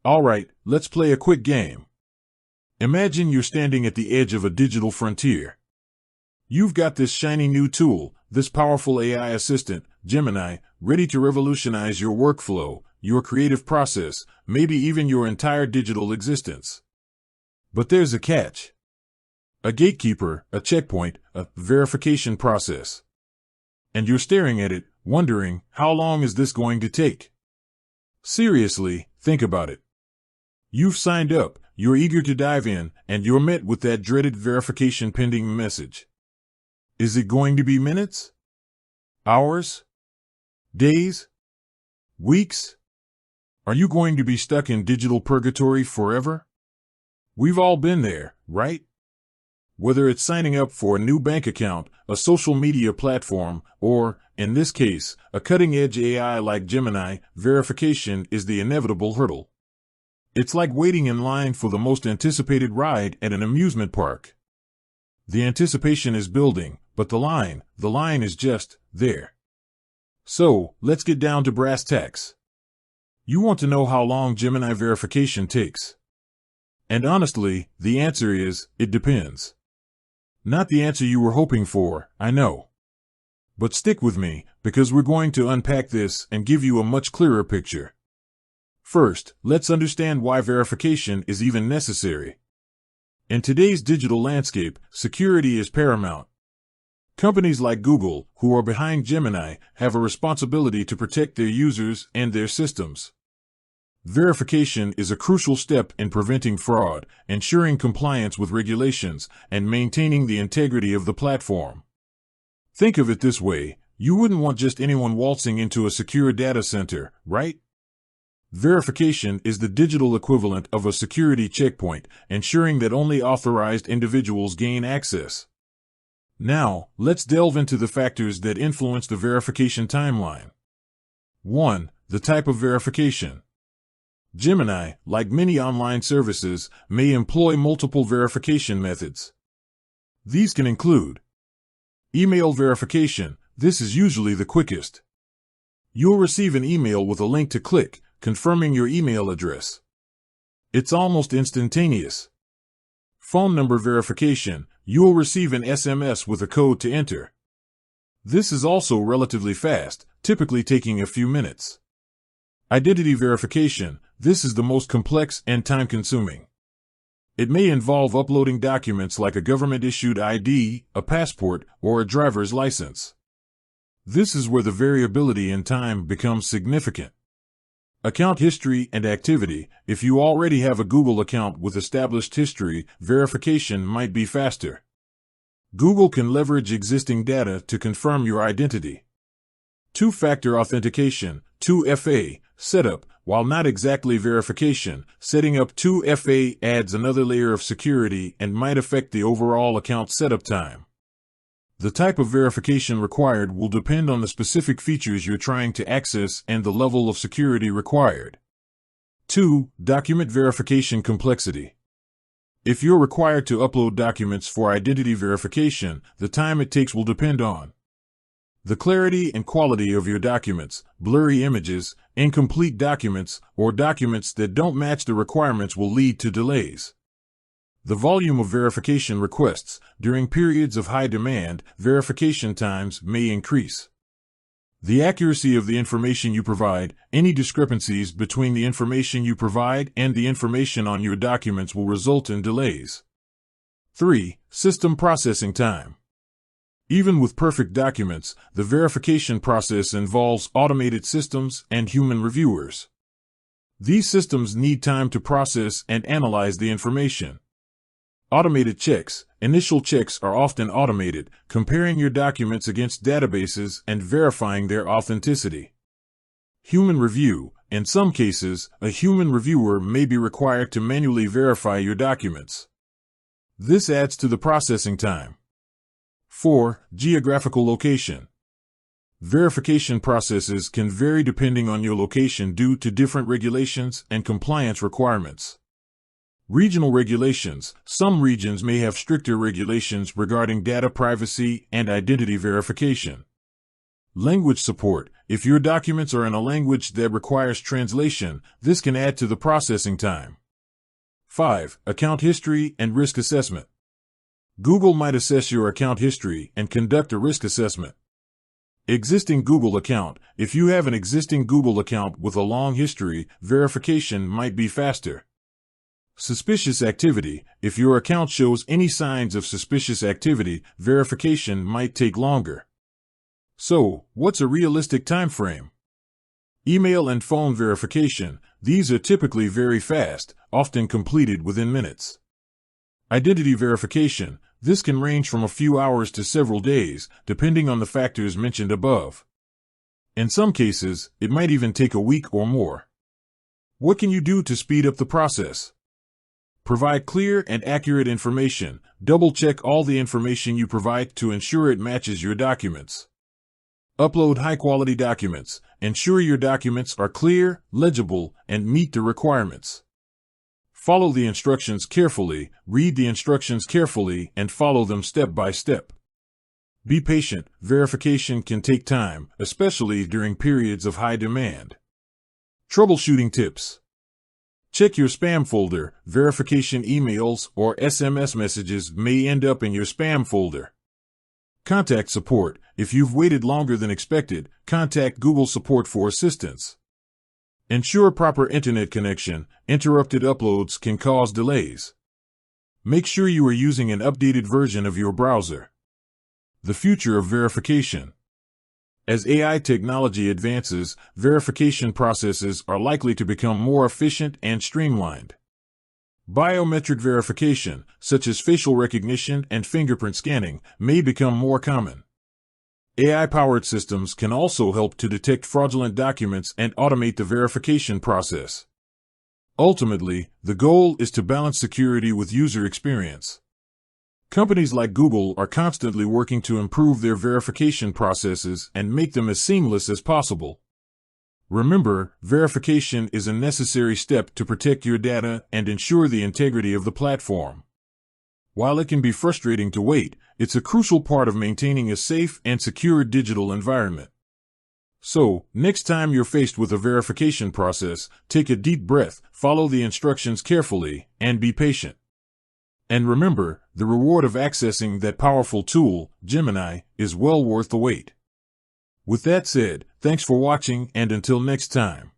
Alright, let's play a quick game. Imagine you're standing at the edge of a digital frontier. You've got this shiny new tool, this powerful AI assistant, Gemini, ready to revolutionize your workflow, your creative process, maybe even your entire digital existence. But there's a catch. A gatekeeper, a checkpoint, a verification process. And you're staring at it, wondering, how long is this going to take? Seriously, think about it. You've signed up, you're eager to dive in, and you're met with that dreaded verification pending message. Is it going to be minutes? Hours? Days? Weeks? Are you going to be stuck in digital purgatory forever? We've all been there, right? Whether it's signing up for a new bank account, a social media platform, or, in this case, a cutting-edge AI like Gemini, verification is the inevitable hurdle. It's like waiting in line for the most anticipated ride at an amusement park. The anticipation is building, but the line is just there. So, let's get down to brass tacks. You want to know how long Gemini verification takes. And honestly, the answer is, it depends. Not the answer you were hoping for, I know. But stick with me, because we're going to unpack this and give you a much clearer picture. First, let's understand why verification is even necessary. In today's digital landscape, security is paramount. Companies like Google, who are behind Gemini, have a responsibility to protect their users and their systems. Verification is a crucial step in preventing fraud, ensuring compliance with regulations, and maintaining the integrity of the platform. Think of it this way, you wouldn't want just anyone waltzing into a secure data center, right? Verification is the digital equivalent of a security checkpoint, ensuring that only authorized individuals gain access. Now, let's delve into the factors that influence the verification timeline. 1. The type of verification. Gemini, like many online services, may employ multiple verification methods. These can include email verification. This is usually the quickest. You'll receive an email with a link to click, confirming your email address. It's almost instantaneous. Phone number verification. You'll receive an SMS with a code to enter. This is also relatively fast, typically taking a few minutes. Identity verification. This is the most complex and time-consuming. It may involve uploading documents like a government-issued ID, a passport, or a driver's license. This is where the variability in time becomes significant. Account history and activity. If you already have a Google account with established history, verification might be faster. Google can leverage existing data to confirm your identity. Two-factor authentication, 2FA, setup. While not exactly verification, setting up 2FA adds another layer of security and might affect the overall account setup time. The type of verification required will depend on the specific features you're trying to access and the level of security required. 2. Document verification complexity. If you're required to upload documents for identity verification, the time it takes will depend on the clarity and quality of your documents. Blurry images, incomplete documents, or documents that don't match the requirements will lead to delays. The volume of verification requests. During periods of high demand, verification times may increase. The accuracy of the information you provide. Any discrepancies between the information you provide and the information on your documents will result in delays. 3. System processing time. Even with perfect documents, the verification process involves automated systems and human reviewers. These systems need time to process and analyze the information. Automated checks. Initial checks are often automated, comparing your documents against databases and verifying their authenticity. Human review. In some cases, a human reviewer may be required to manually verify your documents. This adds to the processing time. 4. Geographical location. Verification processes can vary depending on your location due to different regulations and compliance requirements. Regional regulations. Some regions may have stricter regulations regarding data privacy and identity verification. Language support. If your documents are in a language that requires translation, this can add to the processing time. 5. Account history and risk assessment. Google might assess your account history and conduct a risk assessment. Existing Google account. If you have an existing Google account with a long history, verification might be faster. Suspicious activity. If your account shows any signs of suspicious activity, verification might take longer. So, what's a realistic time frame? Email and phone verification. These are typically very fast, often completed within minutes. Identity verification. This can range from a few hours to several days, depending on the factors mentioned above. In some cases, it might even take a week or more. What can you do to speed up the process? Provide clear and accurate information. Double-check all the information you provide to ensure it matches your documents. Upload high-quality documents. Ensure your documents are clear, legible, and meet the requirements. Follow the instructions carefully. Read the instructions carefully and follow them step by step. Be patient. Verification can take time, especially during periods of high demand. Troubleshooting tips. Check your spam folder. Verification emails or SMS messages may end up in your spam folder. Contact support. If you've waited longer than expected, contact Google support for assistance. Ensure proper internet connection. Interrupted uploads can cause delays. Make sure you are using an updated version of your browser. The future of verification. As AI technology advances, verification processes are likely to become more efficient and streamlined. Biometric verification, such as facial recognition and fingerprint scanning, may become more common. AI-powered systems can also help to detect fraudulent documents and automate the verification process. Ultimately, the goal is to balance security with user experience. Companies like Google are constantly working to improve their verification processes and make them as seamless as possible. Remember, verification is a necessary step to protect your data and ensure the integrity of the platform. While it can be frustrating to wait, it's a crucial part of maintaining a safe and secure digital environment. So, next time you're faced with a verification process, take a deep breath, follow the instructions carefully, and be patient. And remember, the reward of accessing that powerful tool, Gemini, is well worth the wait. With that said, thanks for watching, and until next time.